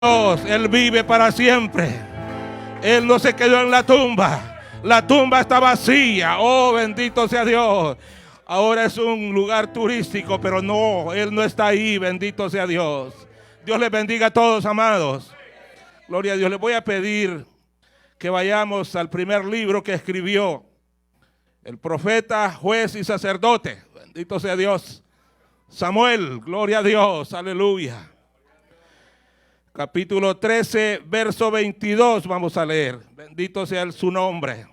Dios, Él vive para siempre. Él no se quedó en la tumba. La tumba está vacía. Oh, bendito sea Dios. Ahora es un lugar turístico, pero no, Él no está ahí. Bendito sea Dios. Dios les bendiga a todos, amados. Gloria a Dios. Les voy a pedir que vayamos al primer libro que escribió el profeta, juez y sacerdote. Bendito sea Dios. Samuel, gloria a Dios, aleluya. Capítulo 13, verso 22, vamos a leer. Bendito sea su nombre.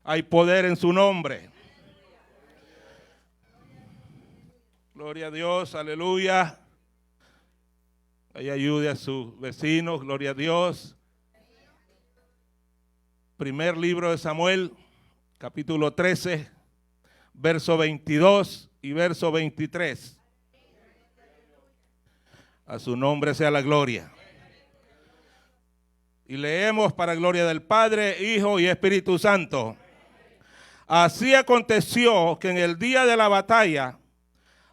Hay poder en su nombre. Gloria a Dios, aleluya. Ahí ayude a sus vecinos, gloria a Dios. Primer libro de Samuel, capítulo 13, verso 22 y verso 23. A su nombre sea la gloria. Y leemos para gloria del Padre, Hijo y Espíritu Santo. Así aconteció que en el día de la batalla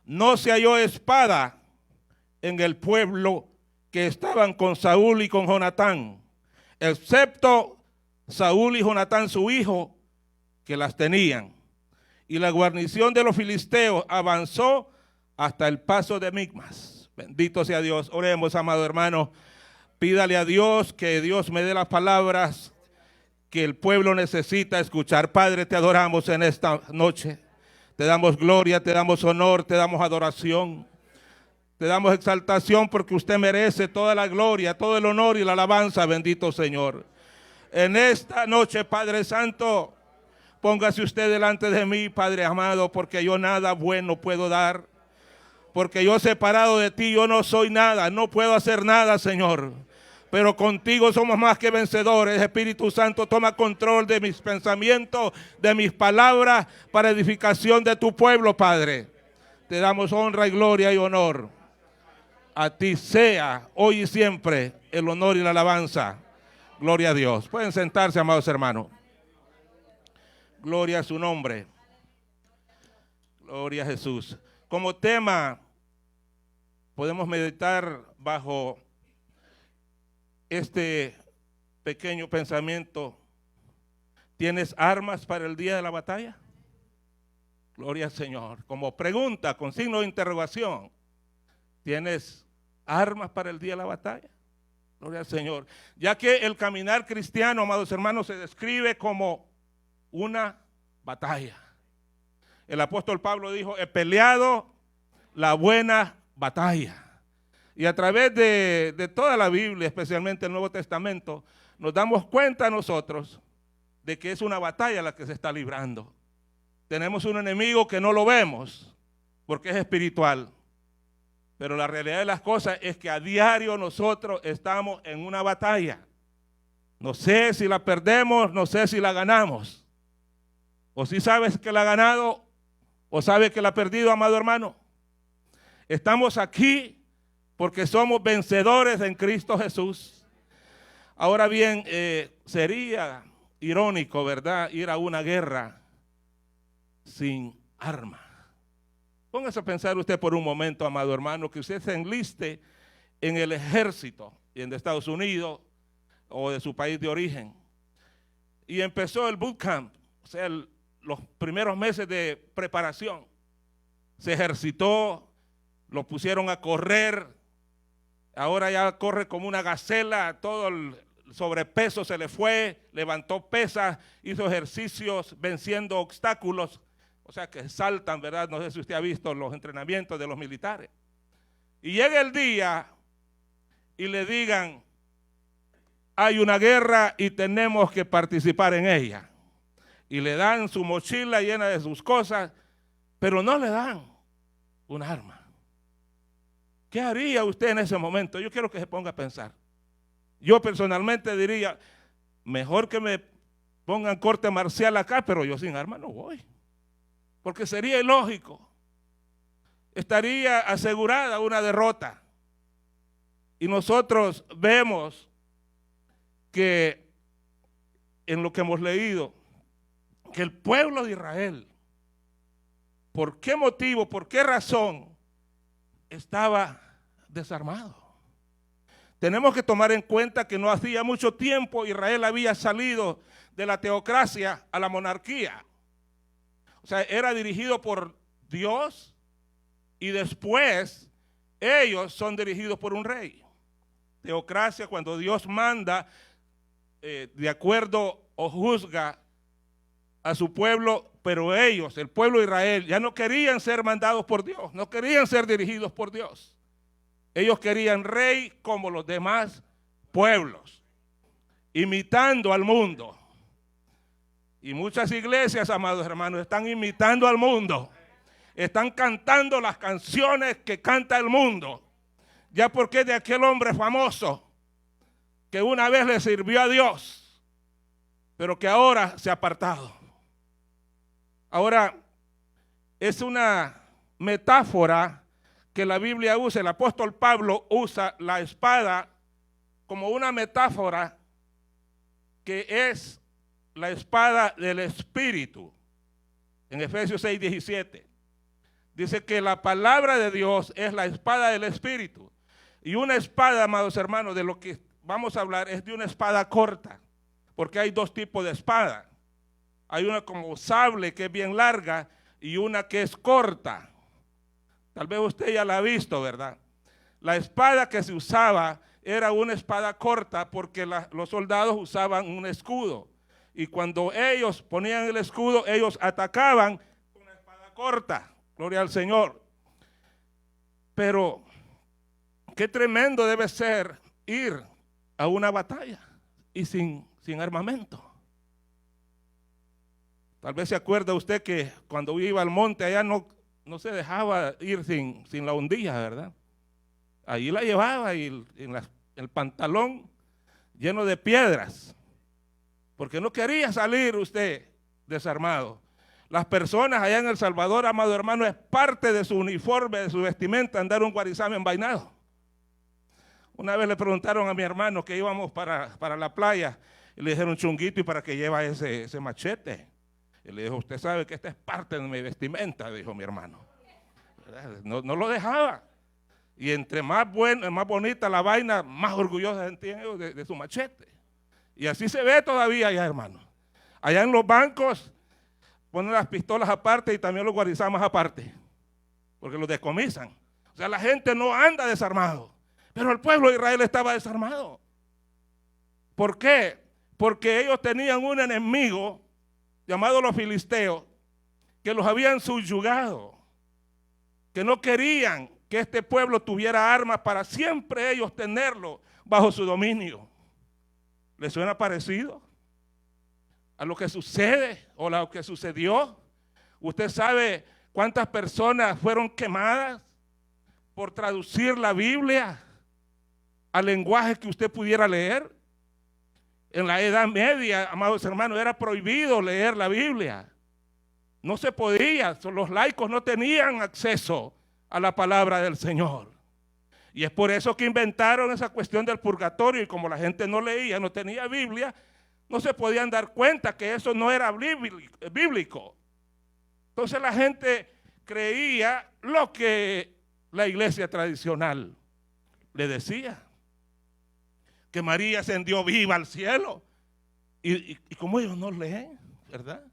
no se halló espada en el pueblo que estaban con Saúl y con Jonatán, excepto Saúl y Jonatán su hijo, que las tenían. Y la guarnición de los filisteos avanzó hasta el paso de Micmas. Bendito sea Dios. Oremos, amado hermano. Pídale a Dios que Dios me dé las palabras que el pueblo necesita escuchar. Padre, te adoramos en esta noche. Te damos gloria, te damos honor, te damos adoración. Te damos exaltación porque usted merece toda la gloria, todo el honor y la alabanza, bendito Señor. En esta noche, Padre Santo, póngase usted delante de mí, Padre amado, porque yo nada bueno puedo dar. Porque yo separado de ti, yo no soy nada, no puedo hacer nada, Señor. Pero contigo somos más que vencedores. Espíritu Santo, toma control de mis pensamientos, de mis palabras, para edificación de tu pueblo, Padre. Te damos honra y gloria y honor. A ti sea hoy y siempre el honor y la alabanza. Gloria a Dios. Pueden sentarse, amados hermanos. Gloria a su nombre. Gloria a Jesús. Como tema, podemos meditar bajo este pequeño pensamiento. ¿Tienes armas para el día de la batalla? Gloria al Señor. Como pregunta, con signo de interrogación. ¿Tienes armas para el día de la batalla? Gloria al Señor. Ya que el caminar cristiano, amados hermanos, se describe como una batalla. El apóstol Pablo dijo: he peleado la buena batalla. Y a través de toda la Biblia, especialmente el Nuevo Testamento, nos damos cuenta nosotros de que es una batalla la que se está librando. Tenemos un enemigo que no lo vemos porque es espiritual. Pero la realidad de las cosas es que a diario nosotros estamos en una batalla. No sé si la perdemos, no sé si la ganamos. O si sabes que la ha ganado, o sabes que la ha perdido, amado hermano. Estamos aquí porque somos vencedores en Cristo Jesús. Ahora bien, sería irónico, ¿verdad?, ir a una guerra sin arma. Póngase a pensar usted por un momento, amado hermano, que usted se enliste en el ejército de Estados Unidos o de su país de origen. Y empezó el boot camp, o sea, los primeros meses de preparación. Se ejercitó, lo pusieron a correr. Ahora ya corre como una gacela, todo el sobrepeso se le fue, levantó pesas, hizo ejercicios venciendo obstáculos. O sea que saltan, ¿verdad? No sé si usted ha visto los entrenamientos de los militares. Y llega el día y le digan: hay una guerra y tenemos que participar en ella. Y le dan su mochila llena de sus cosas, pero no le dan un arma. ¿Qué haría usted en ese momento? Yo quiero que se ponga a pensar. Yo personalmente diría: mejor que me pongan corte marcial acá, pero yo sin arma no voy. Porque sería ilógico. Estaría asegurada una derrota. Y nosotros vemos que en lo que hemos leído, que el pueblo de Israel, ¿por qué motivo, por qué razón estaba desarmado. Tenemos que tomar en cuenta que no hacía mucho tiempo Israel había salido de la teocracia a la monarquía. O sea, era dirigido por Dios y después ellos son dirigidos por un rey. Teocracia, cuando Dios manda de acuerdo o juzga a su pueblo, pero ellos, el pueblo de Israel, ya no querían ser mandados por Dios, no querían ser dirigidos por Dios. Ellos querían rey como los demás pueblos, imitando al mundo. Y muchas iglesias, amados hermanos, están imitando al mundo. Están cantando las canciones que canta el mundo. Ya porque es de aquel hombre famoso que una vez le sirvió a Dios, pero que ahora se ha apartado. Ahora, es una metáfora que la Biblia usa. El apóstol Pablo usa la espada como una metáfora que es la espada del Espíritu. En Efesios 6:17 dice que la palabra de Dios es la espada del Espíritu. Y una espada, amados hermanos, de lo que vamos a hablar es de una espada corta, porque hay dos tipos de espada. Hay una como sable que es bien larga y una que es corta. Tal vez usted ya la ha visto, ¿verdad? La espada que se usaba era una espada corta porque los soldados usaban un escudo. Y cuando ellos ponían el escudo, ellos atacaban con la espada corta. Gloria al Señor. Pero qué tremendo debe ser ir a una batalla y sin armamento. Tal vez se acuerda usted que cuando iba al monte allá no se dejaba ir sin la hundilla, ¿verdad? Allí la llevaba y el pantalón lleno de piedras, porque no quería salir usted desarmado. Las personas allá en El Salvador, amado hermano, es parte de su uniforme, de su vestimenta, andar un guarizame envainado. Una vez le preguntaron a mi hermano que íbamos para la playa y le dijeron, Chunguito, ¿y para qué lleva ese machete? Y le dijo, usted sabe que esta es parte de mi vestimenta, dijo mi hermano. No lo dejaba. Y entre más bonita la vaina, más orgullosa se sentían ellos de su machete. Y así se ve todavía allá, hermano. Allá en los bancos ponen las pistolas aparte y también los guarizamas aparte, porque los decomisan. O sea, la gente no anda desarmado, pero el pueblo de Israel estaba desarmado. ¿Por qué? Porque ellos tenían un enemigo llamado los filisteos, que los habían subyugado, que no querían que este pueblo tuviera armas para siempre ellos tenerlo bajo su dominio. ¿Les suena parecido a lo que sucede o a lo que sucedió? ¿Usted sabe cuántas personas fueron quemadas por traducir la Biblia al lenguaje que usted pudiera leer? En la Edad Media, amados hermanos, era prohibido leer la Biblia. No se podía, los laicos no tenían acceso a la palabra del Señor. Y es por eso que inventaron esa cuestión del purgatorio, y como la gente no leía, no tenía Biblia, no se podían dar cuenta que eso no era bíblico. Entonces la gente creía lo que la iglesia tradicional le decía, que María ascendió viva al cielo. Y como ellos no leen, ¿verdad?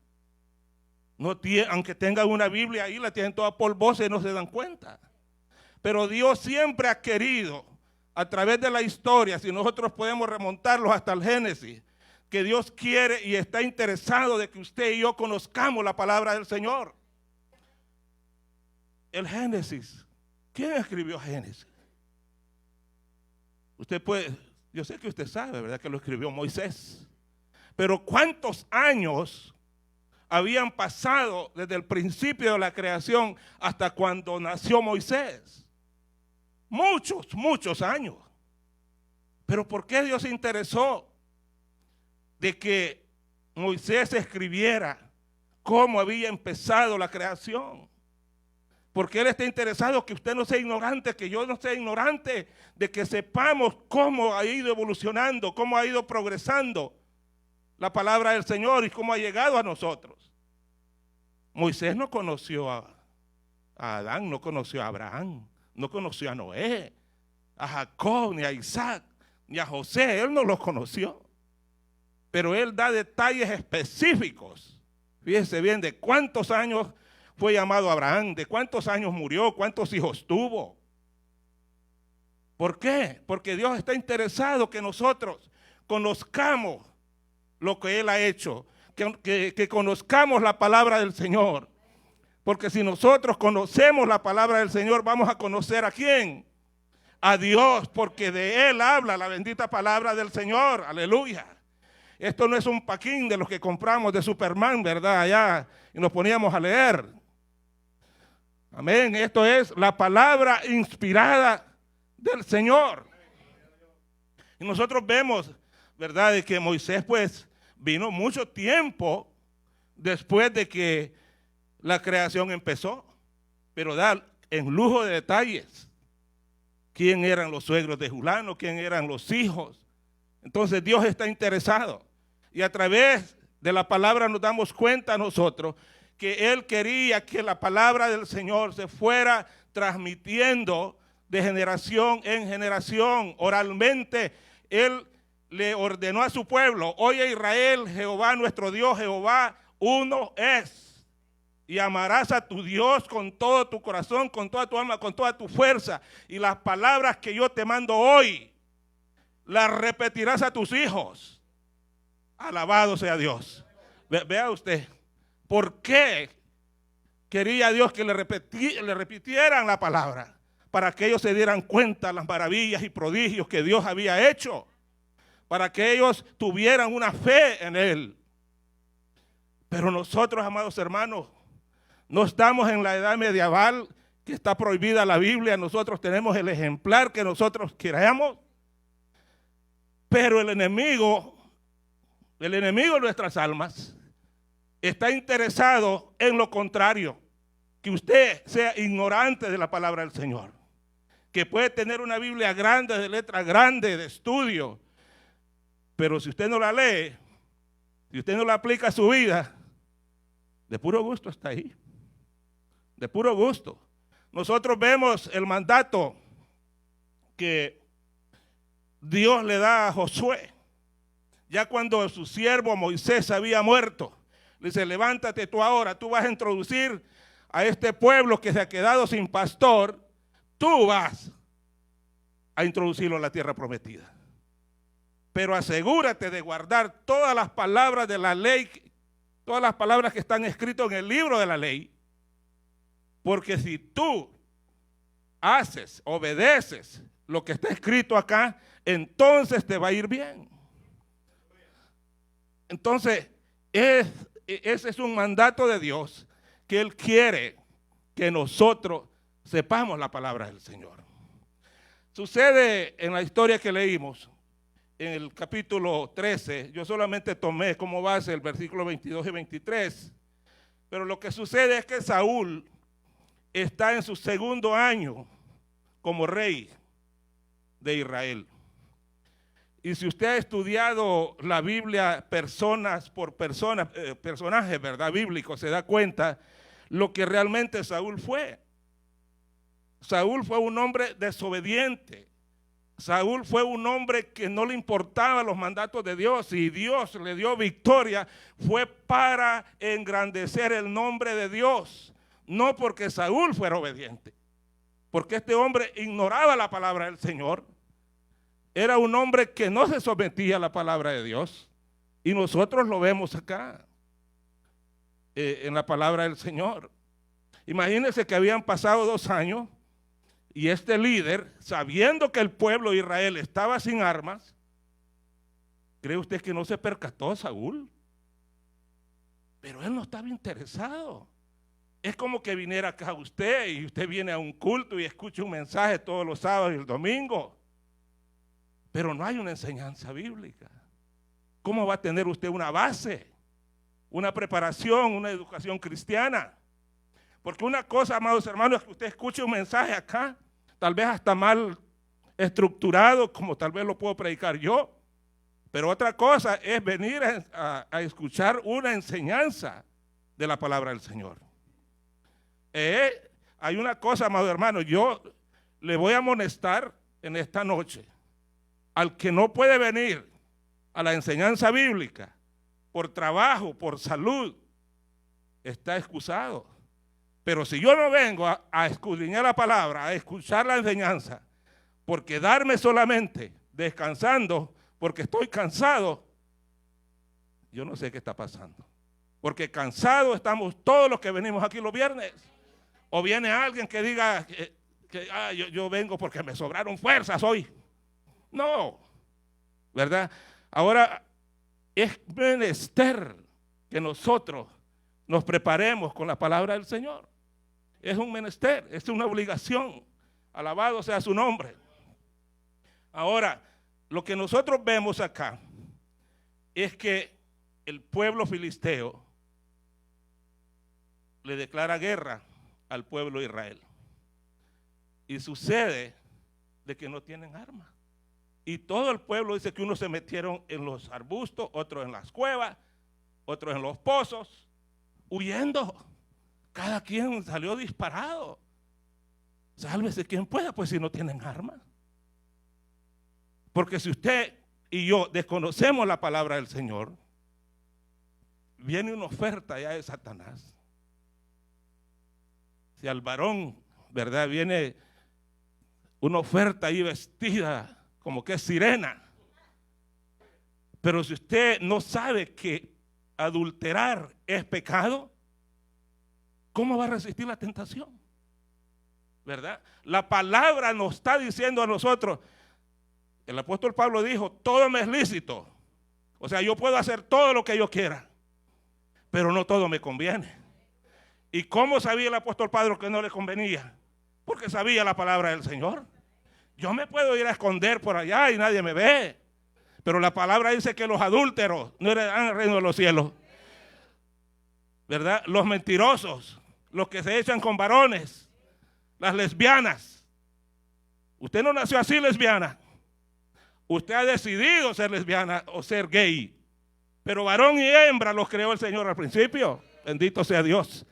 Aunque tengan una Biblia ahí, la tienen toda polvosa y no se dan cuenta. Pero Dios siempre ha querido, a través de la historia, si nosotros podemos remontarlos hasta el Génesis, que Dios quiere y está interesado de que usted y yo conozcamos la palabra del Señor. El Génesis. ¿Quién escribió Génesis? Usted puede, yo sé que usted sabe, ¿verdad? Que lo escribió Moisés. Pero ¿cuántos años habían pasado desde el principio de la creación hasta cuando nació Moisés? Muchos años. Pero ¿por qué Dios se interesó de que Moisés escribiera cómo había empezado la creación? Porque Él está interesado que usted no sea ignorante, que yo no sea ignorante, de que sepamos cómo ha ido evolucionando, cómo ha ido progresando la palabra del Señor y cómo ha llegado a nosotros. Moisés no conoció a Adán, no conoció a Abraham, No conoció a Noé, a Jacob, ni a Isaac, ni a José. Él no los conoció. Pero él da detalles específicos. Fíjense bien de cuántos años fue llamado Abraham, de cuántos años murió, cuántos hijos tuvo. ¿Por qué? Porque Dios está interesado que nosotros conozcamos lo que Él ha hecho, que conozcamos la palabra del Señor. Porque si nosotros conocemos la palabra del Señor, vamos a conocer ¿a quién? A Dios, porque de Él habla la bendita palabra del Señor. Aleluya. Esto no es un paquín de los que compramos de Superman, ¿verdad? Allá y nos poníamos a leer. Amén. Esto es la palabra inspirada del Señor. Y nosotros vemos, ¿verdad?, de que Moisés pues vino mucho tiempo después de que la creación empezó, pero da en lujo de detalles quién eran los suegros de Julano, quién eran los hijos. Entonces Dios está interesado y a través de la palabra nos damos cuenta nosotros que Él quería que la palabra del Señor se fuera transmitiendo de generación en generación. Oralmente Él le ordenó a su pueblo: oye Israel, Jehová nuestro Dios, Jehová uno es. Y amarás a tu Dios con todo tu corazón, con toda tu alma, con toda tu fuerza. Y las palabras que yo te mando hoy, las repetirás a tus hijos. Alabado sea Dios. Vea usted, ¿por qué quería Dios que le repitieran la palabra? Para que ellos se dieran cuenta de las maravillas y prodigios que Dios había hecho. Para que ellos tuvieran una fe en Él. Pero nosotros, amados hermanos, no estamos en la edad medieval que está prohibida la Biblia. Nosotros tenemos el ejemplar que nosotros queramos. Pero el enemigo de nuestras almas está interesado en lo contrario. Que usted sea ignorante de la palabra del Señor. Que puede tener una Biblia grande, de letra grande, de estudio. Pero si usted no la lee, si usted no la aplica a su vida, de puro gusto está ahí. De puro gusto. Nosotros vemos el mandato que Dios le da a Josué. Ya cuando su siervo Moisés había muerto, le dice: levántate tú ahora, tú vas a introducir a este pueblo que se ha quedado sin pastor, tú vas a introducirlo en la tierra prometida. Pero asegúrate de guardar todas las palabras de la ley, todas las palabras que están escritas en el libro de la ley. Porque si tú haces, obedeces lo que está escrito acá, entonces te va a ir bien. Entonces, ese es un mandato de Dios, que Él quiere que nosotros sepamos la palabra del Señor. Sucede en la historia que leímos, en el capítulo 13, yo solamente tomé como base el versículo 22 y 23, pero lo que sucede es que Saúl está en su segundo año como rey de Israel. Y si usted ha estudiado la Biblia personas por personas, personajes, ¿verdad?, bíblicos, se da cuenta lo que realmente Saúl fue. Saúl fue un hombre desobediente. Saúl fue un hombre que no le importaban los mandatos de Dios, y Dios le dio victoria, fue para engrandecer el nombre de Dios. No porque Saúl fuera obediente, porque este hombre ignoraba la palabra del Señor. Era un hombre que no se sometía a la palabra de Dios. Y nosotros lo vemos acá, en la palabra del Señor. Imagínense que habían pasado 2 años y este líder, sabiendo que el pueblo de Israel estaba sin armas, ¿cree usted que no se percató Saúl? Pero él no estaba interesado. Es como que viniera acá usted y usted viene a un culto y escucha un mensaje todos los sábados y el domingo, pero no hay una enseñanza bíblica. ¿Cómo va a tener usted una base, una preparación, una educación cristiana? Porque una cosa, amados hermanos, es que usted escuche un mensaje acá, tal vez hasta mal estructurado, como tal vez lo puedo predicar yo, pero otra cosa es venir a escuchar una enseñanza de la palabra del Señor. Hay una cosa, amado hermano, yo le voy a amonestar en esta noche. Al que no puede venir a la enseñanza bíblica por trabajo, por salud, está excusado. Pero si yo no vengo a escudriñar la palabra, a escuchar la enseñanza, por quedarme solamente descansando, porque estoy cansado, yo no sé qué está pasando. Porque cansados estamos todos los que venimos aquí los viernes. O viene alguien que diga yo vengo porque me sobraron fuerzas hoy. No, ¿verdad? Ahora es menester que nosotros nos preparemos con la palabra del Señor. Es un menester, es una obligación. Alabado sea su nombre. Ahora, lo que nosotros vemos acá es que el pueblo filisteo le declara guerra al pueblo de Israel. Y sucede de que no tienen armas. Y todo el pueblo dice que unos se metieron en los arbustos, otros en las cuevas, otros en los pozos, huyendo. Cada quien salió disparado. Sálvese quien pueda, pues si no tienen armas. Porque si usted y yo desconocemos la palabra del Señor, viene una oferta ya de Satanás. Si al varón, ¿verdad? Viene una oferta ahí vestida como que es sirena. Pero si usted no sabe que adulterar es pecado, ¿cómo va a resistir la tentación? ¿Verdad? La palabra nos está diciendo a nosotros, el apóstol Pablo dijo, todo me es lícito. O sea, yo puedo hacer todo lo que yo quiera, pero no todo me conviene. ¿Y cómo sabía el apóstol Pablo que no le convenía? Porque sabía la palabra del Señor. Yo me puedo ir a esconder por allá y nadie me ve. Pero la palabra dice que los adúlteros no heredarán el reino de los cielos. ¿Verdad? Los mentirosos, los que se echan con varones, las lesbianas. Usted no nació así lesbiana. Usted ha decidido ser lesbiana o ser gay. Pero varón y hembra los creó el Señor al principio. Bendito sea Dios.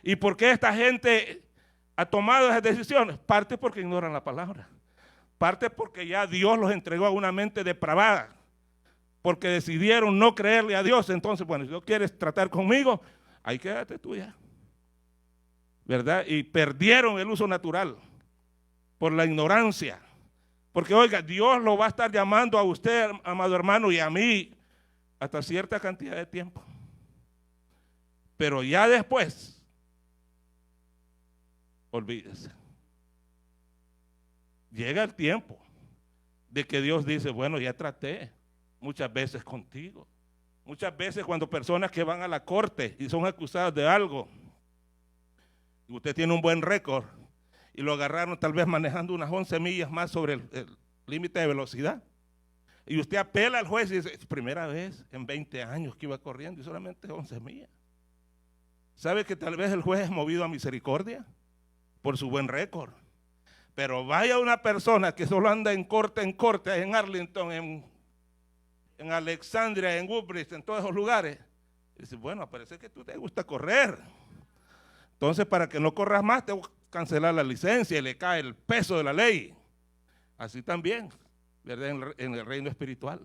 ¿Y por qué esta gente ha tomado esas decisiones? Parte porque ignoran la palabra. Parte porque ya Dios los entregó a una mente depravada. Porque decidieron no creerle a Dios. Entonces, bueno, si no quieres tratar conmigo, ahí quédate tú ya. ¿Verdad? Y perdieron el uso natural por la ignorancia. Porque oiga, Dios lo va a estar llamando a usted, amado hermano, y a mí hasta cierta cantidad de tiempo. Pero ya después, olvídese. Llega el tiempo de que Dios dice, bueno, ya traté muchas veces contigo. Muchas veces cuando personas que van a la corte y son acusadas de algo, y usted tiene un buen récord, y lo agarraron tal vez manejando unas 11 millas más sobre el límite de velocidad, y usted apela al juez y dice, es primera vez en 20 años que iba corriendo y solamente 11 millas. ¿Sabe que tal vez el juez es movido a misericordia por su buen récord? Pero vaya una persona que solo anda en corte, en Arlington, en Alexandria, en Woodbridge, en todos esos lugares. Y dice, bueno, parece que tú te gusta correr. Entonces, para que no corras más, te voy a cancelar la licencia y le cae el peso de la ley. Así también, ¿verdad? En el reino espiritual.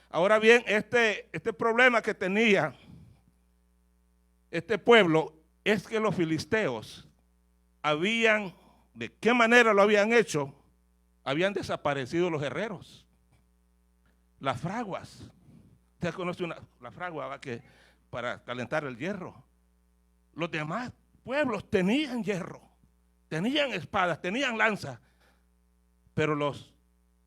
Ahora bien, este problema que tenía este pueblo es que los filisteos ¿de qué manera lo habían hecho? Habían desaparecido los herreros, las fraguas. Usted conoce la fragua que para calentar el hierro. Los demás pueblos tenían hierro, tenían espadas, tenían lanzas, pero los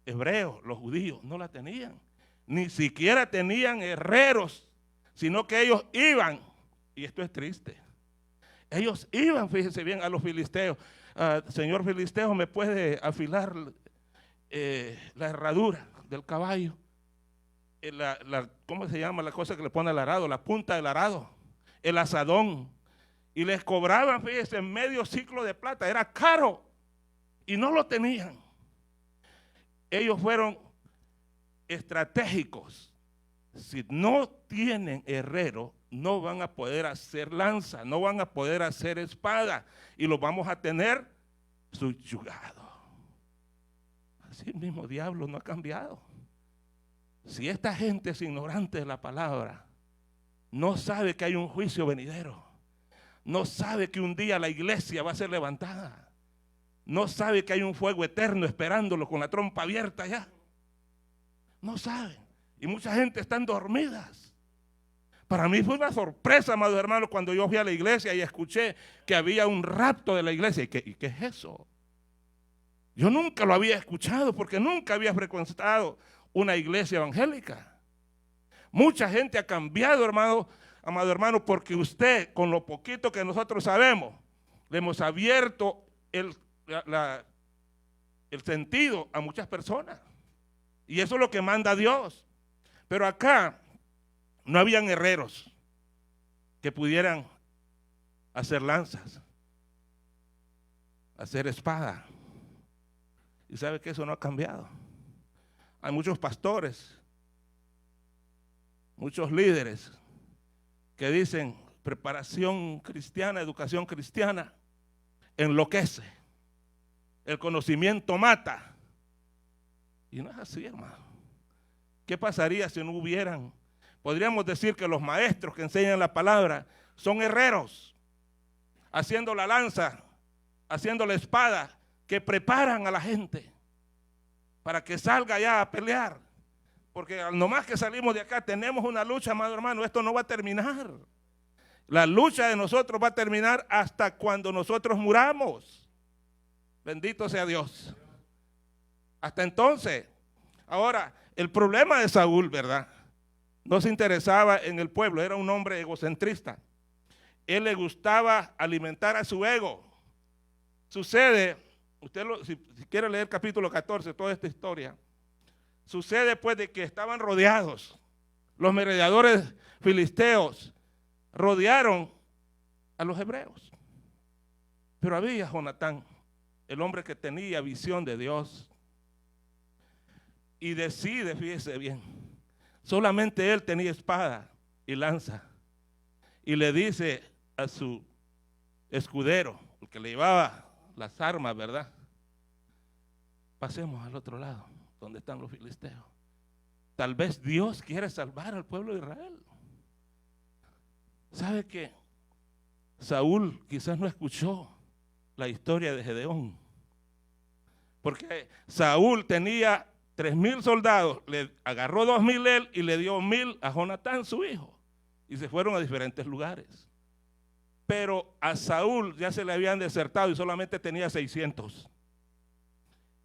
hebreos, los judíos, no la tenían. Ni siquiera tenían herreros, sino que ellos iban, y esto es triste, ellos iban, fíjense bien, a los filisteos. Señor filisteo, ¿me puede afilar la herradura del caballo? ¿Cómo se llama la cosa que le pone al arado? La punta del arado, el asadón. Y les cobraban, fíjense, medio ciclo de plata. Era caro y no lo tenían. Ellos fueron estratégicos. Si no tienen herrero, no van a poder hacer lanza, no van a poder hacer espada y los vamos a tener subyugados. Así el mismo diablo no ha cambiado. Si esta gente es ignorante de la palabra, no sabe que hay un juicio venidero, no sabe que un día la iglesia va a ser levantada, no sabe que hay un fuego eterno esperándolo con la trompa abierta ya, no sabe. Y mucha gente están dormidas. Para mí fue una sorpresa, amados hermanos, cuando yo fui a la iglesia y escuché que había un rapto de la iglesia. ¿Y qué es eso? Yo nunca lo había escuchado porque nunca había frecuentado una iglesia evangélica. Mucha gente ha cambiado, amado hermano, porque usted, con lo poquito que nosotros sabemos, le hemos abierto el sentido a muchas personas. Y eso es lo que manda Dios. Pero acá no habían herreros que pudieran hacer lanzas, hacer espada. Y sabe que eso no ha cambiado. Hay muchos pastores, muchos líderes que dicen preparación cristiana, educación cristiana, enloquece. El conocimiento mata. Y no es así, hermano. ¿Qué pasaría si no hubieran? Podríamos decir que los maestros que enseñan la palabra son herreros, haciendo la lanza, haciendo la espada, que preparan a la gente para que salga ya a pelear. Porque nomás que salimos de acá tenemos una lucha, amado hermano, esto no va a terminar. La lucha de nosotros va a terminar hasta cuando nosotros muramos. Bendito sea Dios. Hasta entonces. Ahora, el problema de Saúl, ¿verdad? No se interesaba en el pueblo, era un hombre egocentrista. Él le gustaba alimentar a su ego. Sucede, si quiere leer capítulo 14, toda esta historia, sucede pues de que estaban rodeados. Los merodeadores filisteos rodearon a los hebreos. Pero había Jonatán, el hombre que tenía visión de Dios, y decide, fíjese bien, solamente él tenía espada y lanza, y le dice a su escudero, el que le llevaba las armas, ¿verdad? Pasemos al otro lado, donde están los filisteos. Tal vez Dios quiere salvar al pueblo de Israel. ¿Sabe qué? Saúl quizás no escuchó la historia de Gedeón, porque Saúl tenía 3,000 soldados, le agarró 2,000 él y le dio 1,000 a Jonatán, su hijo, y se fueron a diferentes lugares. Pero a Saúl ya se le habían desertado y solamente tenía 600.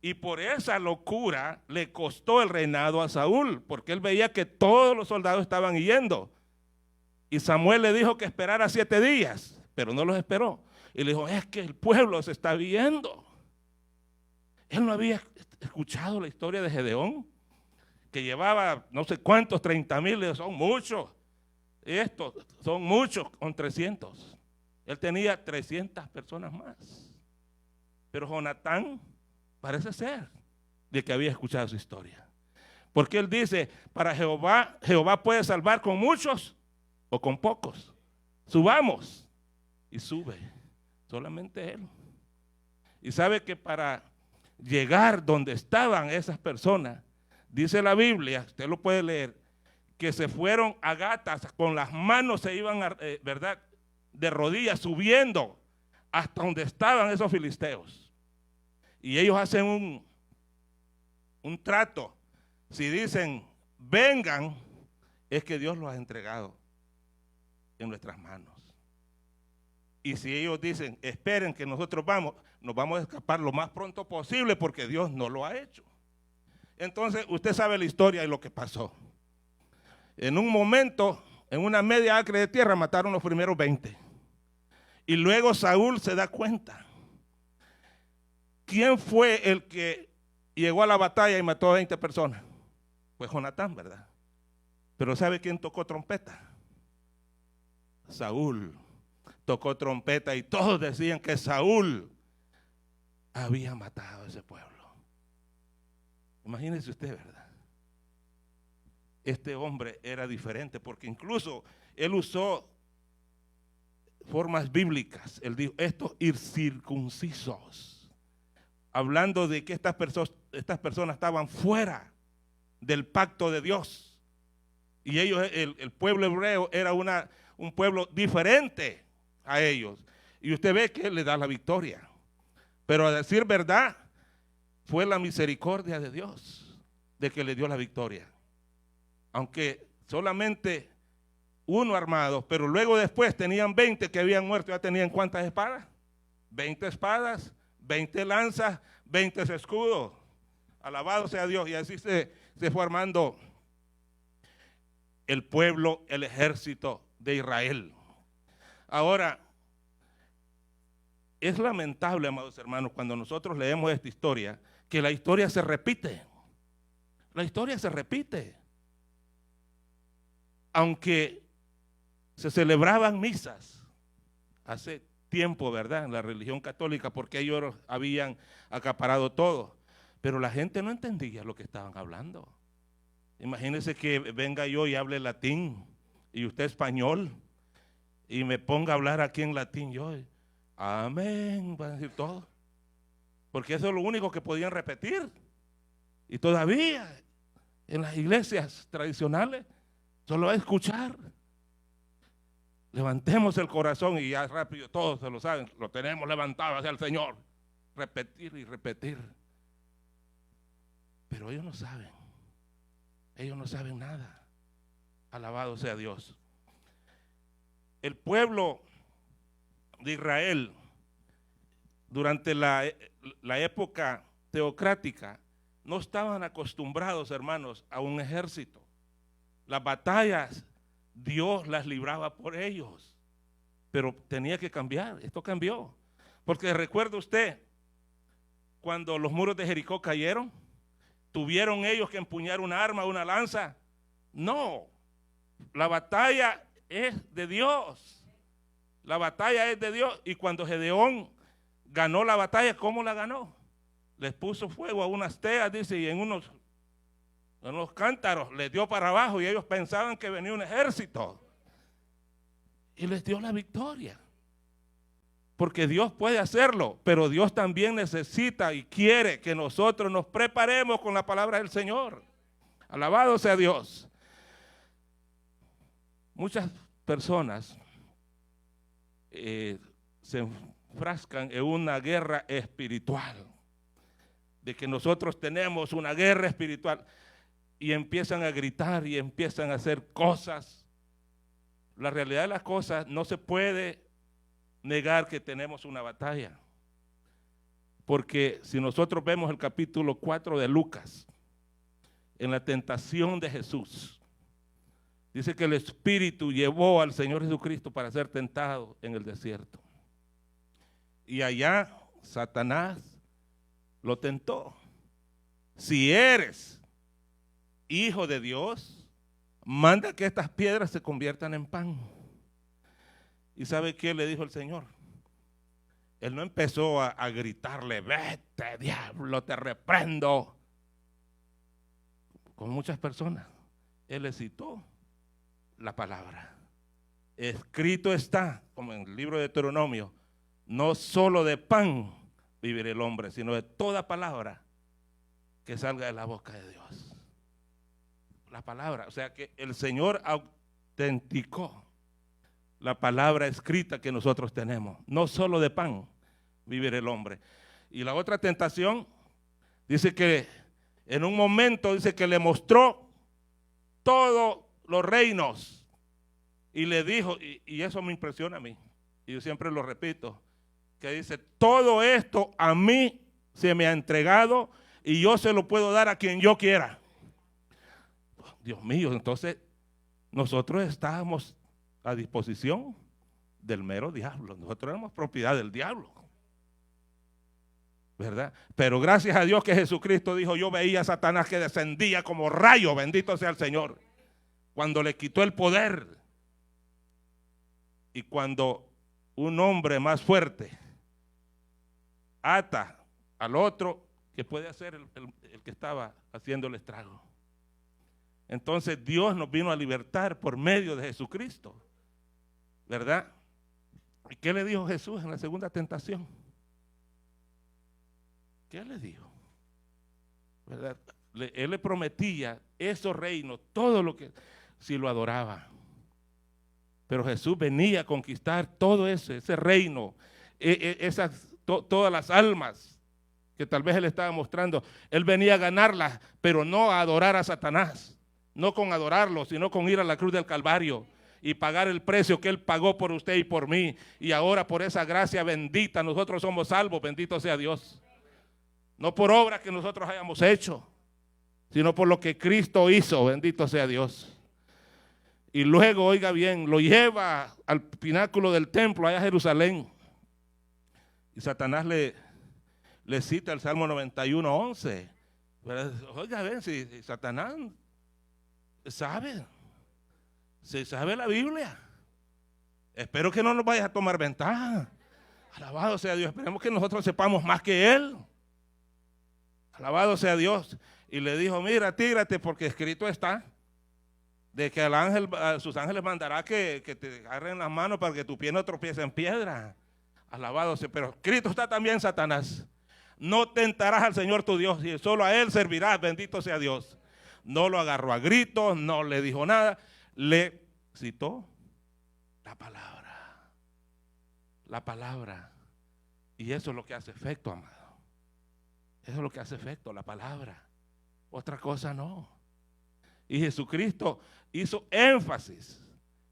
Y por esa locura le costó el reinado a Saúl, porque él veía que todos los soldados estaban yendo. Y Samuel le dijo que esperara 7 días, pero no los esperó. Y le dijo, es que el pueblo se está viendo. Él no había escuchado la historia de Gedeón, que llevaba no sé cuántos, 30,000, son muchos. Estos son muchos con 300. Él tenía 300 personas más. Pero Jonatán parece ser de que había escuchado su historia. Porque él dice, para Jehová puede salvar con muchos o con pocos. Subamos. Y sube. Solamente él. Y sabe que para llegar donde estaban esas personas, dice la Biblia, usted lo puede leer, que se fueron a gatas, con las manos se iban, ¿verdad?, de rodillas, subiendo hasta donde estaban esos filisteos. Y ellos hacen un trato. Si dicen, vengan, es que Dios los ha entregado en nuestras manos. Y si ellos dicen, esperen que nosotros nos vamos a escapar lo más pronto posible porque Dios no lo ha hecho. Entonces, usted sabe la historia y lo que pasó. En un momento, en una media acre de tierra, mataron los primeros 20. Y luego Saúl se da cuenta. ¿Quién fue el que llegó a la batalla y mató a 20 personas? Pues Jonatán, ¿verdad? Pero ¿sabe quién tocó trompeta? Saúl tocó trompeta y todos decían que Saúl había matado a ese pueblo. Imagínese usted, ¿verdad? Este hombre era diferente porque incluso él usó formas bíblicas. Él dijo, estos incircuncisos, hablando de que estas estas personas estaban fuera del pacto de Dios. Y ellos, el pueblo hebreo era un pueblo diferente a ellos. Y usted ve que Él le da la victoria. Pero a decir verdad, fue la misericordia de Dios de que le dio la victoria. Aunque solamente uno armado, pero luego después tenían 20 que habían muerto. ¿Ya tenían cuántas espadas? 20 espadas, 20 lanzas, 20 escudos. Alabado sea Dios. Y así se fue armando el pueblo, el ejército de Israel. Ahora, es lamentable, amados hermanos, cuando nosotros leemos esta historia, que la historia se repite. La historia se repite. Aunque se celebraban misas hace tiempo, ¿verdad? En la religión católica, porque ellos habían acaparado todo. Pero la gente no entendía lo que estaban hablando. Imagínese que venga yo y hable latín y usted español y me ponga a hablar aquí en latín. Yo, amén, van a decir todo. Porque eso es lo único que podían repetir. Y todavía en las iglesias tradicionales solo va a escuchar. Levantemos el corazón y ya rápido, todos se lo saben, lo tenemos levantado hacia el Señor. Repetir y repetir. Pero ellos no saben. Ellos no saben nada. Alabado sea Dios. El pueblo de Israel, durante la época teocrática, no estaban acostumbrados, hermanos, a un ejército. Las batallas, Dios las libraba por ellos. Pero tenía que cambiar. Esto cambió. Porque recuerda usted, cuando los muros de Jericó cayeron, ¿tuvieron ellos que empuñar una arma, una lanza? No. La batalla es de Dios. La batalla es de Dios. Y cuando Gedeón ganó la batalla, ¿cómo la ganó? Les puso fuego a unas teas, dice, y en unos cántaros les dio para abajo y ellos pensaban que venía un ejército. Y les dio la victoria. Porque Dios puede hacerlo, pero Dios también necesita y quiere que nosotros nos preparemos con la palabra del Señor. Alabado sea Dios. Muchas personas se enfrascan en una guerra espiritual, de que nosotros tenemos una guerra espiritual y empiezan a gritar y empiezan a hacer cosas. La realidad de las cosas, no se puede negar que tenemos una batalla, porque si nosotros vemos el capítulo 4 de Lucas, en la tentación de Jesús, dice que el Espíritu llevó al Señor Jesucristo para ser tentado en el desierto, y allá Satanás lo tentó. Si eres hijo de Dios, manda que estas piedras se conviertan en pan. ¿Y sabe qué le dijo el Señor? Él no empezó a gritarle, vete diablo, te reprendo, con muchas personas. Él le citó la palabra. Escrito está, como en el libro de Deuteronomio, no solo de pan vivirá el hombre, sino de toda palabra que salga de la boca de Dios. La palabra, o sea que el Señor autenticó la palabra escrita que nosotros tenemos. No solo de pan vivirá el hombre. Y la otra tentación, dice que en un momento, dice que le mostró todos los reinos y le dijo, y eso me impresiona a mí, y yo siempre lo repito, que dice, todo esto a mí se me ha entregado y yo se lo puedo dar a quien yo quiera. Dios mío, entonces nosotros estábamos a disposición del mero diablo. Nosotros éramos propiedad del diablo, ¿verdad? Pero gracias a Dios que Jesucristo dijo, yo veía a Satanás que descendía como rayo, bendito sea el Señor, cuando le quitó el poder. Y cuando un hombre más fuerte ata al otro, que puede hacer el que estaba haciendo el estrago. Entonces Dios nos vino a libertar por medio de Jesucristo, ¿verdad? ¿Y qué le dijo Jesús en la segunda tentación? ¿Qué le dijo? ¿verdad? Él le prometía esos reinos, todo lo que, si lo adoraba. Pero Jesús venía a conquistar todo ese reino, todas las almas que tal vez él estaba mostrando. Él venía a ganarlas, pero no a adorar a Satanás, no con adorarlo, sino con ir a la cruz del Calvario y pagar el precio que él pagó por usted y por mí. Y ahora por esa gracia bendita nosotros somos salvos, bendito sea Dios. No por obras que nosotros hayamos hecho, sino por lo que Cristo hizo, bendito sea Dios. Y luego, oiga bien, lo lleva al pináculo del templo allá a Jerusalén. Y Satanás le cita el Salmo 91:11. Oiga, ven, si Satanás sabe la Biblia. Espero que no nos vaya a tomar ventaja. Alabado sea Dios. Esperemos que nosotros sepamos más que él. Alabado sea Dios. Y le dijo, mira, tírate, porque escrito está de que a sus ángeles mandará que te agarren las manos para que tu pie no tropiece en piedra. Alabado sea. Pero escrito está también, Satanás, no tentarás al Señor tu Dios y solo a él servirás, bendito sea Dios. No lo agarró a gritos, no le dijo nada, le citó la palabra. La palabra. Y eso es lo que hace efecto, amado. Eso es lo que hace efecto, la palabra. Otra cosa no. Y Jesucristo hizo énfasis.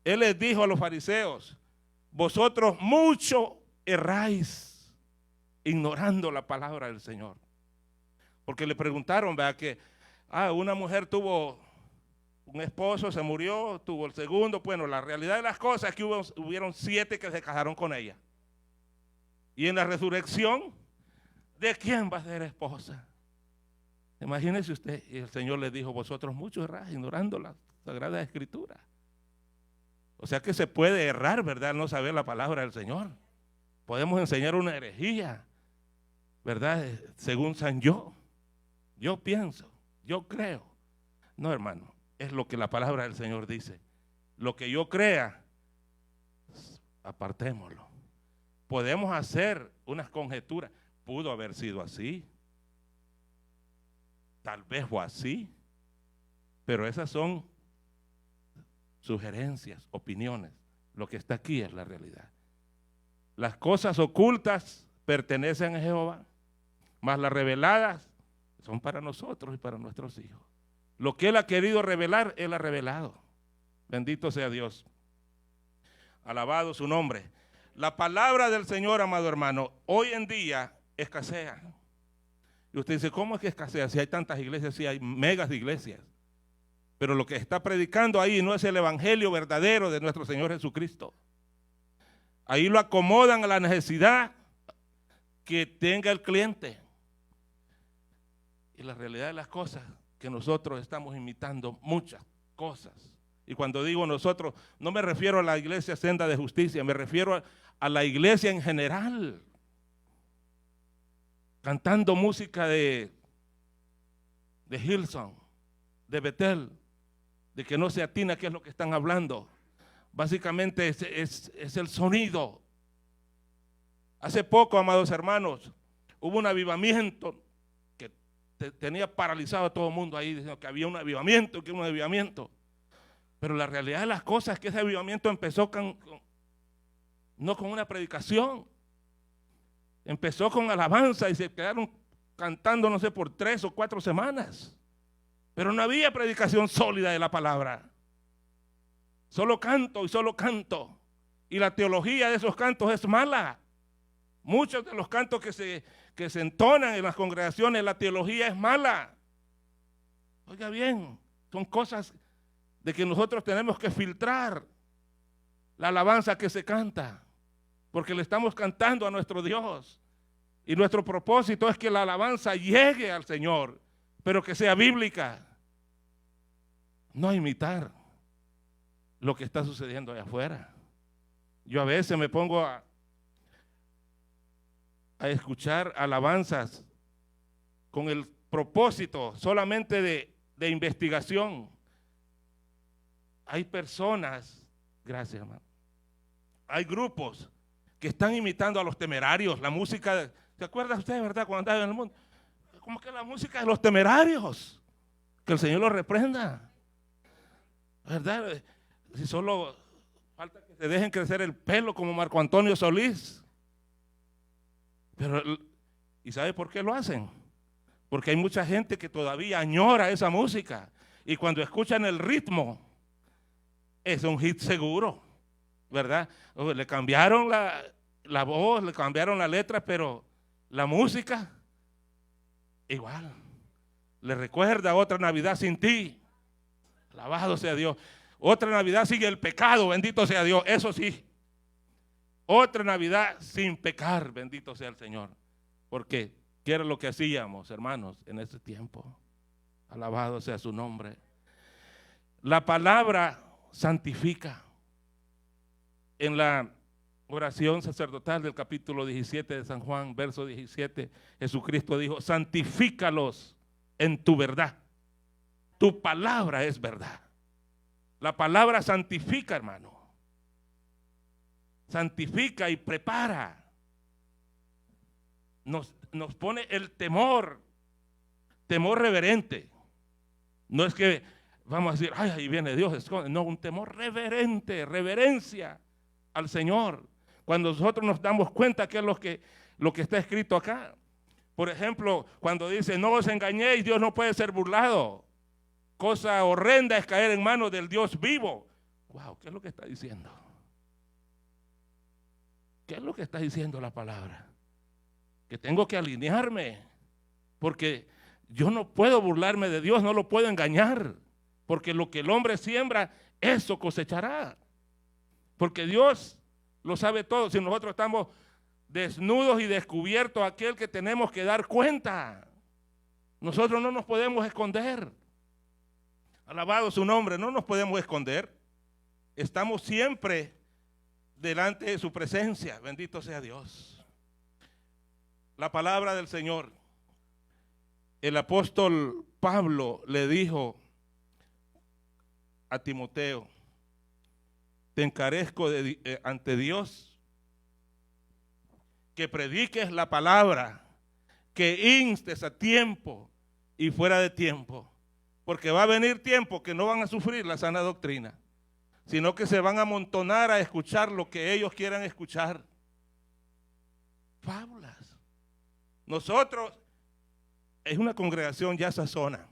Él les dijo a los fariseos, vosotros mucho erráis ignorando la palabra del Señor. Porque le preguntaron, ¿verdad? Que una mujer tuvo un esposo, se murió, tuvo el segundo. Bueno, la realidad de las cosas es que hubieron 7 que se casaron con ella. Y en la resurrección, ¿de quién va a ser esposa? Imagínese usted. Y el Señor les dijo, vosotros muchos erráis ignorando la Sagrada Escritura. O sea que se puede errar, ¿verdad? No saber la palabra del Señor. Podemos enseñar una herejía, ¿verdad? Según San yo pienso, yo creo. No, hermano, es lo que la palabra del Señor dice. Lo que yo crea, apartémoslo. Podemos hacer unas conjeturas. Pudo haber sido así. Tal vez fue así. Pero esas son sugerencias, opiniones. Lo que está aquí es la realidad. Las cosas ocultas pertenecen a Jehová, mas las reveladas son para nosotros y para nuestros hijos. Lo que Él ha querido revelar, Él ha revelado. Bendito sea Dios. Alabado su nombre. La palabra del Señor, amado hermano, hoy en día escasea. Y usted dice, ¿cómo es que escasea? Si hay tantas iglesias, si hay megas de iglesias. Pero lo que está predicando ahí no es el evangelio verdadero de nuestro Señor Jesucristo. Ahí lo acomodan a la necesidad que tenga el cliente. Y la realidad de las cosas, que nosotros estamos imitando muchas cosas. Y cuando digo nosotros, no me refiero a la iglesia Senda de Justicia, me refiero a la iglesia en general. Cantando música de Hillsong, de Betel, de que no se atina qué es lo que están hablando. Básicamente es el sonido. Hace poco, amados hermanos, hubo un avivamiento que tenía paralizado a todo el mundo ahí, diciendo que había un avivamiento, que un avivamiento. Pero la realidad de las cosas es que ese avivamiento empezó no con una predicación. Empezó con alabanza y se quedaron cantando, no sé, por 3 o 4 semanas. Pero no había predicación sólida de la palabra. Solo canto y solo canto. Y la teología de esos cantos es mala. Muchos de los cantos que se entonan en las congregaciones, la teología es mala. Oiga bien, son cosas de que nosotros tenemos que filtrar la alabanza que se canta. Porque le estamos cantando a nuestro Dios. Y nuestro propósito es que la alabanza llegue al Señor, pero que sea bíblica. No imitar lo que está sucediendo allá afuera. Yo a veces me pongo a escuchar alabanzas con el propósito solamente de investigación. Hay personas, gracias hermano, hay grupos que están imitando a los Temerarios, la música, ¿se acuerda usted, verdad, cuando andaba en el mundo? como que la música de los temerarios. Que el Señor los reprenda. ¿Verdad? Si solo falta que se dejen crecer el pelo como Marco Antonio Solís. Pero, ¿y sabe por qué lo hacen? Porque hay mucha gente que todavía añora esa música. Y cuando escuchan el ritmo, es un hit seguro. ¿Verdad? Le cambiaron la voz, le cambiaron la letra, pero la música, igual. Le recuerda otra Navidad sin ti. Alabado sea Dios. Otra Navidad sin el pecado, bendito sea Dios. Eso sí. Otra Navidad sin pecar, bendito sea el Señor. Porque ¿qué era lo que hacíamos, hermanos, en ese tiempo? Alabado sea su nombre. La palabra santifica. En la oración sacerdotal del capítulo 17 de San Juan, verso 17, Jesucristo dijo: santifícalos en tu verdad. Tu palabra es verdad. La palabra santifica, hermano. Santifica y prepara. Nos pone el temor reverente. No es que vamos a decir, ay, ahí viene Dios. No, un temor reverente, reverencia al Señor. Cuando nosotros nos damos cuenta que es lo que está escrito acá. Por ejemplo, cuando dice, no os engañéis, Dios no puede ser burlado. Cosa horrenda es caer en manos del Dios vivo. Wow, ¿qué es lo que está diciendo? ¿Qué es lo que está diciendo la palabra? Que tengo que alinearme, porque yo no puedo burlarme de Dios, no lo puedo engañar, porque lo que el hombre siembra, eso cosechará. Porque Dios lo sabe todo. Si nosotros estamos desnudos y descubiertos, aquel que tenemos que dar cuenta. Nosotros no nos podemos esconder. Alabado su nombre, no nos podemos esconder. Estamos siempre delante de su presencia. Bendito sea Dios. La palabra del Señor. El apóstol Pablo le dijo a Timoteo: te encarezco ante Dios que prediques la palabra, que instes a tiempo y fuera de tiempo, porque va a venir tiempo que no van a sufrir la sana doctrina, sino que se van a amontonar a escuchar lo que ellos quieran escuchar. Fábulas. Nosotros, es una congregación ya sazona.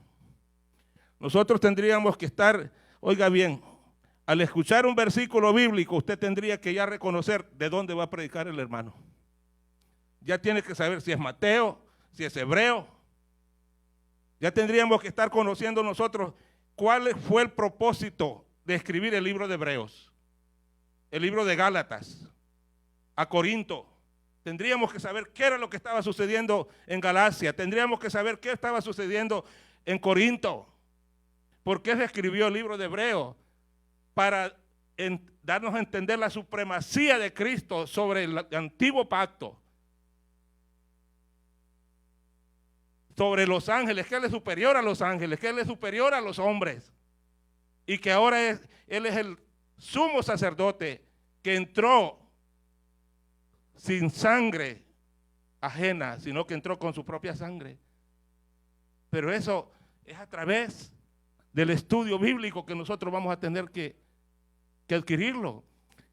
Nosotros tendríamos que estar, oiga bien, al escuchar un versículo bíblico, usted tendría que ya reconocer de dónde va a predicar el hermano. Ya tiene que saber si es Mateo, si es Hebreo. Ya tendríamos que estar conociendo nosotros cuál fue el propósito de escribir el libro de Hebreos, el libro de Gálatas, a Corinto. Tendríamos que saber qué era lo que estaba sucediendo en Galacia. Tendríamos que saber qué estaba sucediendo en Corinto. ¿Por qué se escribió el libro de Hebreos? Para darnos a entender la supremacía de Cristo sobre el antiguo pacto. Sobre los ángeles, que Él es superior a los ángeles, que Él es superior a los hombres. Y que ahora Él es el sumo sacerdote que entró sin sangre ajena, sino que entró con su propia sangre. Pero eso es a través del estudio bíblico que nosotros vamos a tener que adquirirlo.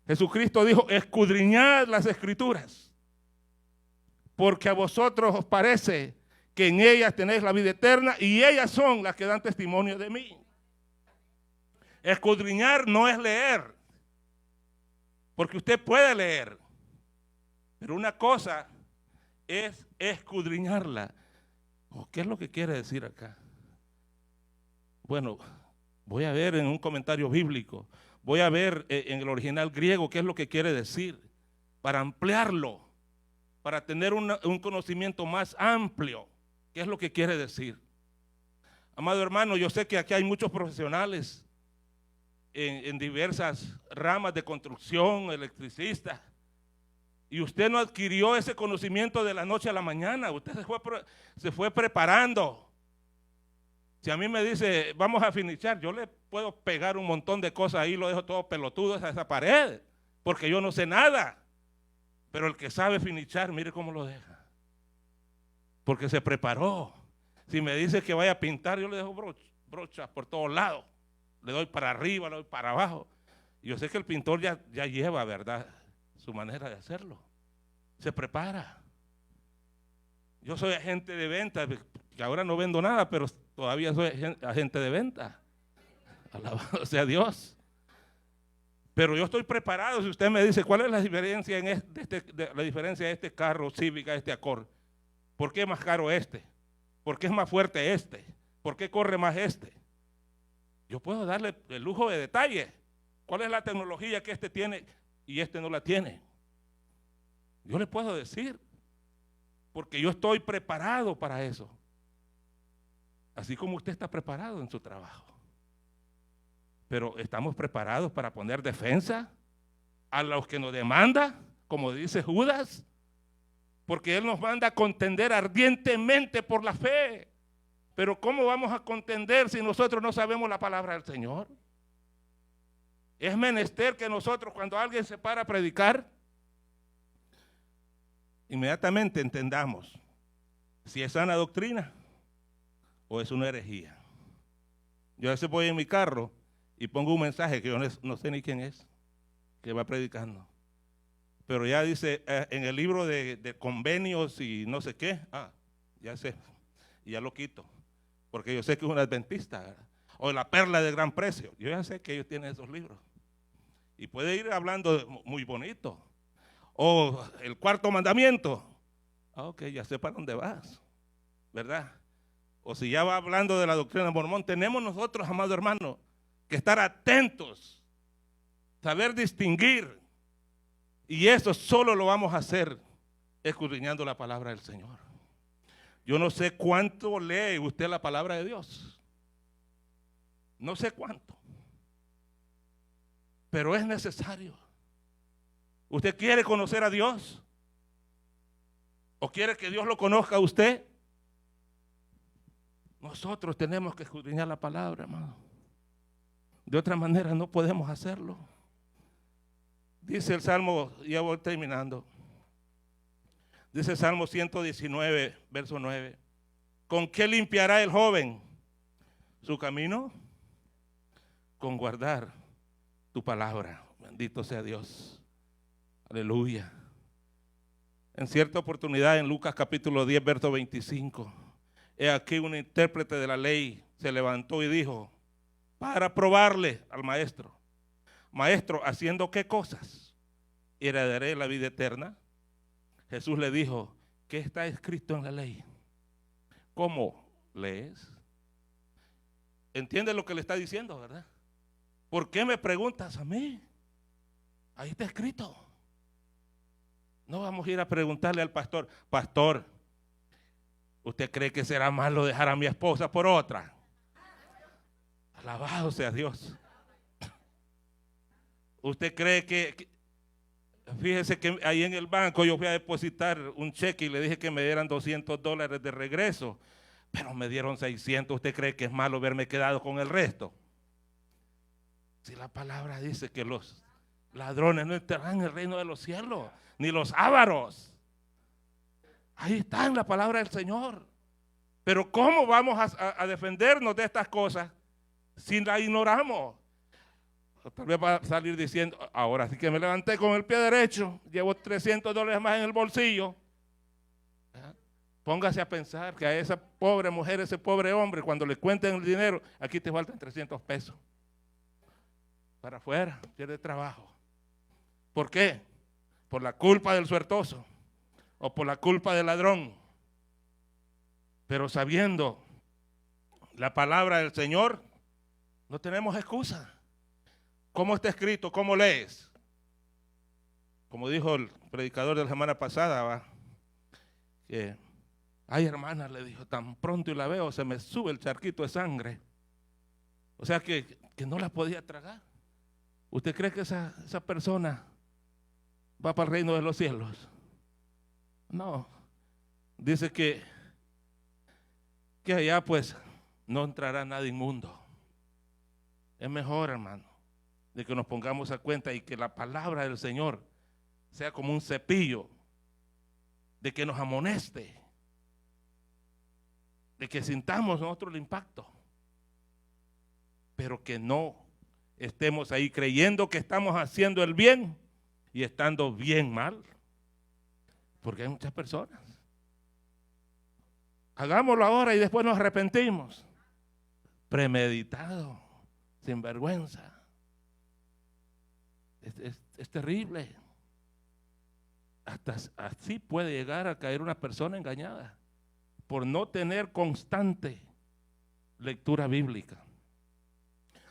Jesucristo dijo: escudriñad las Escrituras, porque a vosotros os parece que en ellas tenéis la vida eterna, y ellas son las que dan testimonio de mí. Escudriñar no es leer, porque usted puede leer, pero una cosa es escudriñarla. ¿Qué es lo que quiere decir acá? Bueno, voy a ver en un comentario bíblico, voy a ver en el original griego qué es lo que quiere decir, para ampliarlo, para tener un conocimiento más amplio. ¿Qué es lo que quiere decir? Amado hermano, yo sé que aquí hay muchos profesionales en diversas ramas de construcción, electricistas, y usted no adquirió ese conocimiento de la noche a la mañana. Usted se fue preparando. Si a mí me dice, vamos a finichar, yo le puedo pegar un montón de cosas ahí, lo dejo todo pelotudo a esa pared, porque yo no sé nada. Pero el que sabe finichar, mire cómo lo deja. Porque se preparó, Si me dice que vaya a pintar, yo le dejo brochas por todos lados. Le doy para arriba, le doy para abajo. Yo sé que el pintor ya lleva, ¿verdad?, su manera de hacerlo. Se prepara. Yo soy agente de venta, que ahora no vendo nada, pero todavía soy agente de venta. Alabado sea Dios. Pero yo estoy preparado. Si usted me dice, ¿cuál es la diferencia de este carro Civic a este Accord? ¿Por qué es más caro este? ¿Por qué es más fuerte este? ¿Por qué corre más este? Yo puedo darle el lujo de detalle. ¿Cuál es la tecnología que este tiene y este no la tiene? Yo le puedo decir, porque yo estoy preparado para eso. Así como usted está preparado en su trabajo. Pero estamos preparados para poner defensa a los que nos demanda, como dice Judas, porque Él nos manda a contender ardientemente por la fe. Pero ¿cómo vamos a contender si nosotros no sabemos la palabra del Señor? Es menester que nosotros, cuando alguien se para a predicar, inmediatamente entendamos si es sana doctrina o es una herejía. Yo a veces voy en mi carro y pongo un mensaje que yo no sé ni quién es, que va predicando. Pero ya dice en el libro de convenios y no sé qué, ya sé, y ya lo quito, porque yo sé que es un adventista, ¿verdad? O la perla de gran precio. Yo ya sé que ellos tienen esos libros. Y puede ir hablando muy bonito. O el cuarto mandamiento. Ok, ya sé para dónde vas, ¿verdad? O si ya va hablando de la doctrina de Mormón, tenemos nosotros, amado hermano, que estar atentos, saber distinguir. Y eso solo lo vamos a hacer escudriñando la palabra del Señor. Yo no sé cuánto lee usted la palabra de Dios. No sé cuánto. Pero es necesario. ¿Usted quiere conocer a Dios? ¿O quiere que Dios lo conozca a usted? Nosotros tenemos que escudriñar la palabra, hermano. De otra manera no podemos hacerlo. Dice el Salmo, ya voy terminando. Dice el Salmo 119, verso 9. ¿Con qué limpiará el joven su camino? Con guardar tu palabra. Bendito sea Dios. Aleluya. En cierta oportunidad, en Lucas capítulo 10, verso 25, he aquí un intérprete de la ley se levantó y dijo, para probarle al maestro: Maestro, ¿haciendo qué cosas heredaré la vida eterna? Jesús le dijo, ¿qué está escrito en la ley? ¿Cómo lees? ¿Entiende lo que le está diciendo, verdad? ¿Por qué me preguntas a mí? Ahí está escrito. No vamos a ir a preguntarle al pastor, pastor, ¿usted cree que será malo dejar a mi esposa por otra? Alabado sea Dios. ¿Usted cree fíjese que ahí en el banco yo fui a depositar un cheque y le dije que me dieran $200 de regreso, pero me dieron 600. ¿Usted cree que es malo haberme quedado con el resto? Si la palabra dice que los ladrones no entrarán en el reino de los cielos, ni los ávaros. Ahí está en la palabra del Señor. Pero ¿cómo vamos a defendernos de estas cosas si la ignoramos? Tal vez va a salir diciendo, ahora sí que me levanté con el pie derecho, llevo $300 más en el bolsillo. Póngase a pensar que a esa pobre mujer, ese pobre hombre, cuando le cuenten el dinero, aquí te faltan 300 pesos. Para afuera, pierde trabajo. ¿Por qué? Por la culpa del suertoso o por la culpa del ladrón. Pero sabiendo la palabra del Señor, no tenemos excusa. ¿Cómo está escrito? ¿Cómo lees? Como dijo el predicador de la semana pasada, que ay, hermana, le dijo, tan pronto y la veo, se me sube el charquito de sangre. O sea que no la podía tragar. ¿Usted cree que esa persona va para el reino de los cielos? No. Dice que allá pues no entrará nada inmundo. Es mejor, hermano, de que nos pongamos a cuenta y que la palabra del Señor sea como un cepillo, de que nos amoneste, de que sintamos nosotros el impacto, pero que no estemos ahí creyendo que estamos haciendo el bien y estando bien mal, porque hay muchas personas. Hagámoslo ahora y después nos arrepentimos. Premeditado, sin vergüenza. Es terrible. Hasta así puede llegar a caer una persona engañada por no tener constante lectura bíblica.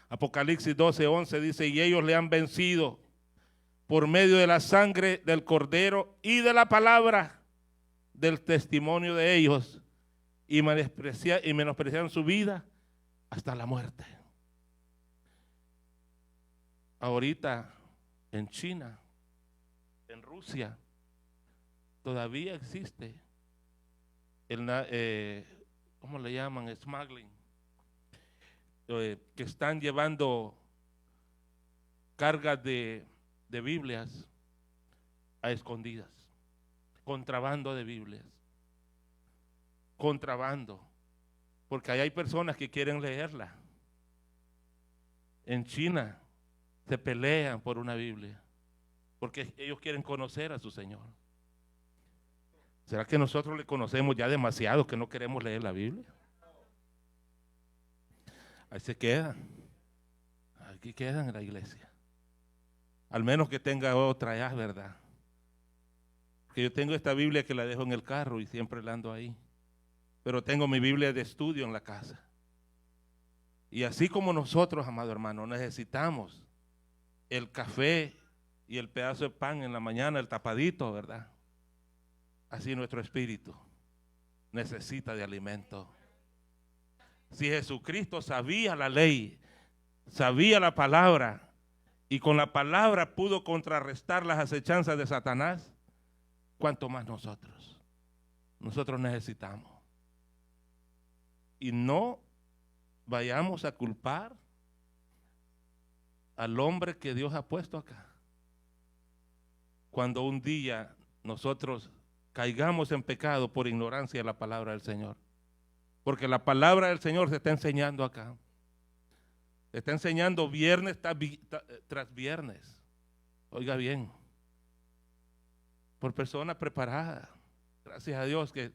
Apocalipsis 12:11 dice: y ellos le han vencido por medio de la sangre del Cordero y de la palabra del testimonio de ellos, y menospreciaron su vida hasta la muerte. Ahorita en China, en Rusia, todavía existe ¿cómo le llaman? Smuggling, que están llevando cargas de Biblias a escondidas, contrabando de Biblias, contrabando, porque ahí hay personas que quieren leerla. En China se pelean por una Biblia, porque ellos quieren conocer a su Señor. ¿Será que nosotros le conocemos ya demasiado que no queremos leer la Biblia? Ahí se quedan. Aquí quedan en la iglesia. Al menos que tenga otra ya, ¿verdad? Porque yo tengo esta Biblia que la dejo en el carro y siempre la ando ahí. Pero tengo mi Biblia de estudio en la casa. Y así como nosotros, amado hermano, necesitamos el café y el pedazo de pan en la mañana, el tapadito, ¿verdad? Así nuestro espíritu necesita de alimento. Si Jesucristo sabía la ley, sabía la palabra, y con la palabra pudo contrarrestar las acechanzas de Satanás, ¿cuánto más nosotros? Nosotros necesitamos. Y no vayamos a culpar al hombre que Dios ha puesto acá. Cuando un día nosotros caigamos en pecado por ignorancia de la palabra del Señor. Porque la palabra del Señor se está enseñando acá. Se está enseñando viernes tras viernes. Oiga bien. Por personas preparadas. Gracias a Dios que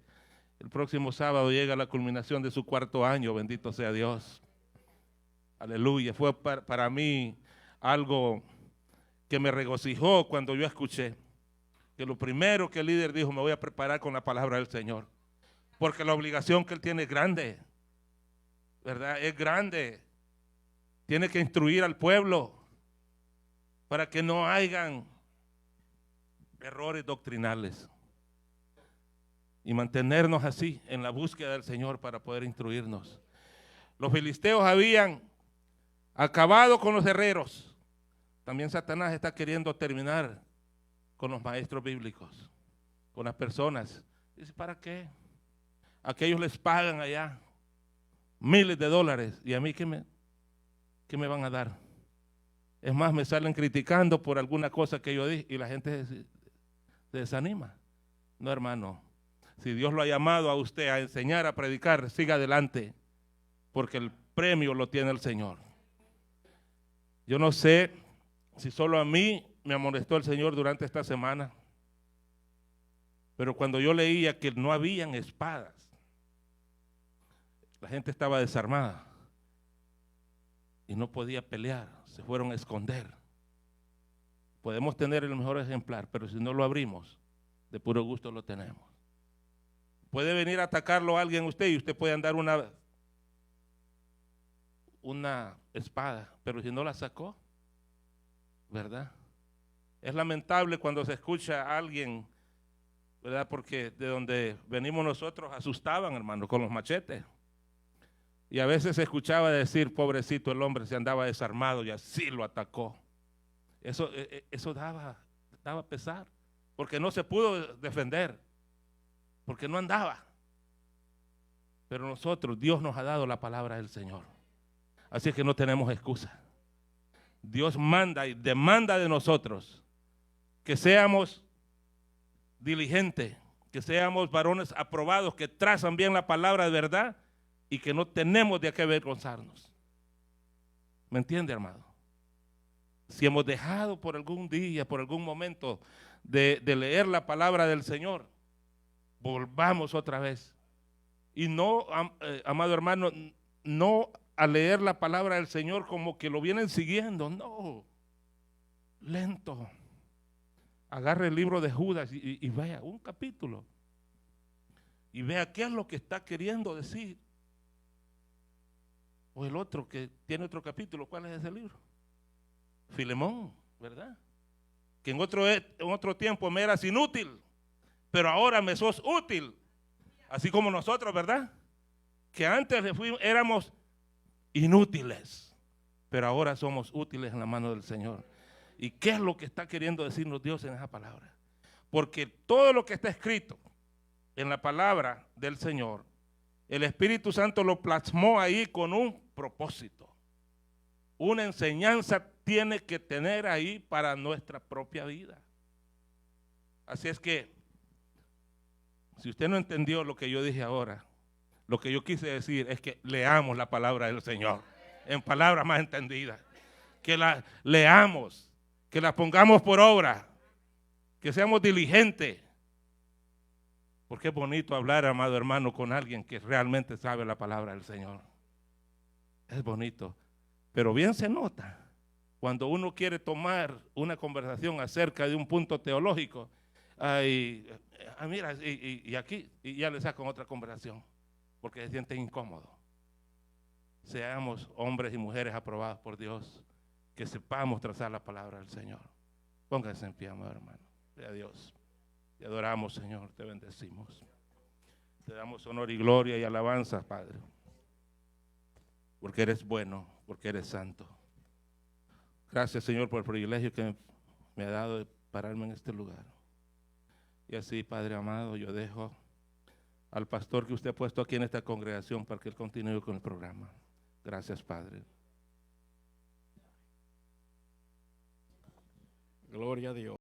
el próximo sábado llega la culminación de su 4º año. Bendito sea Dios. Aleluya. Fue para mí algo que me regocijó cuando yo escuché que lo primero que el líder dijo: me voy a preparar con la palabra del Señor, porque la obligación que él tiene es grande, ¿verdad? Es grande. Tiene que instruir al pueblo para que no hayan errores doctrinales y mantenernos así en la búsqueda del Señor para poder instruirnos. Los filisteos habían acabado con los herreros. También Satanás está queriendo terminar con los maestros bíblicos, con las personas. Dice: ¿para qué? Aquellos les pagan allá miles de dólares, y a mí ¿qué me van a dar? Es más, me salen criticando por alguna cosa que yo dije y la gente se desanima. No, hermano, si Dios lo ha llamado a usted a enseñar, a predicar, siga adelante, porque el premio lo tiene el Señor. Yo no sé si solo a mí me amonestó el Señor durante esta semana, pero cuando yo leía que no habían espadas, la gente estaba desarmada y no podía pelear, se fueron a esconder. Podemos tener el mejor ejemplar, pero si no lo abrimos, de puro gusto lo tenemos. Puede venir a atacarlo a alguien usted y usted puede andar una espada, pero si no la sacó, ¿verdad? Es lamentable cuando se escucha a alguien, ¿verdad? Porque de donde venimos nosotros asustaban, hermano, con los machetes. Y a veces se escuchaba decir: pobrecito el hombre, se andaba desarmado y así lo atacó. Eso daba pesar, porque no se pudo defender, porque no andaba. Pero nosotros, Dios nos ha dado la palabra del Señor. Así es que no tenemos excusa. Dios manda y demanda de nosotros que seamos diligentes, que seamos varones aprobados, que trazan bien la palabra de verdad y que no tenemos de qué avergonzarnos. ¿Me entiende, hermano? Si hemos dejado por algún día, por algún momento de leer la palabra del Señor, volvamos otra vez. Y no, amado hermano, no a leer la palabra del Señor como que lo vienen siguiendo, no. Lento. Agarre el libro de Judas y vea un capítulo. Y vea qué es lo que está queriendo decir. O el otro que tiene otro capítulo, ¿cuál es ese libro? Filemón, ¿verdad? Que en otro tiempo me eras inútil, pero ahora me sos útil. Así como nosotros, ¿verdad? Que antes éramos inútiles, pero ahora somos útiles en la mano del Señor. ¿Y qué es lo que está queriendo decirnos Dios en esa palabra? Porque todo lo que está escrito en la palabra del Señor, el Espíritu Santo lo plasmó ahí con un propósito. Una enseñanza tiene que tener ahí para nuestra propia vida. Así es que, si usted no entendió lo que yo dije ahora, lo que yo quise decir es que leamos la palabra del Señor en palabras más entendidas. Que la leamos, que la pongamos por obra, que seamos diligentes. Porque es bonito hablar, amado hermano, con alguien que realmente sabe la palabra del Señor. Es bonito. Pero bien se nota cuando uno quiere tomar una conversación acerca de un punto teológico. Mira, y aquí, y ya le sacan otra conversación, porque se sienten incómodos. Seamos hombres y mujeres aprobados por Dios, que sepamos trazar la palabra del Señor. Pónganse en pie, amado hermano. Gloria a Dios. Te adoramos, Señor, te bendecimos. Te damos honor y gloria y alabanza, Padre. Porque eres bueno, porque eres santo. Gracias, Señor, por el privilegio que me ha dado de pararme en este lugar. Y así, Padre amado, yo dejo al pastor que usted ha puesto aquí en esta congregación para que él continúe con el programa. Gracias, Padre. Gloria a Dios.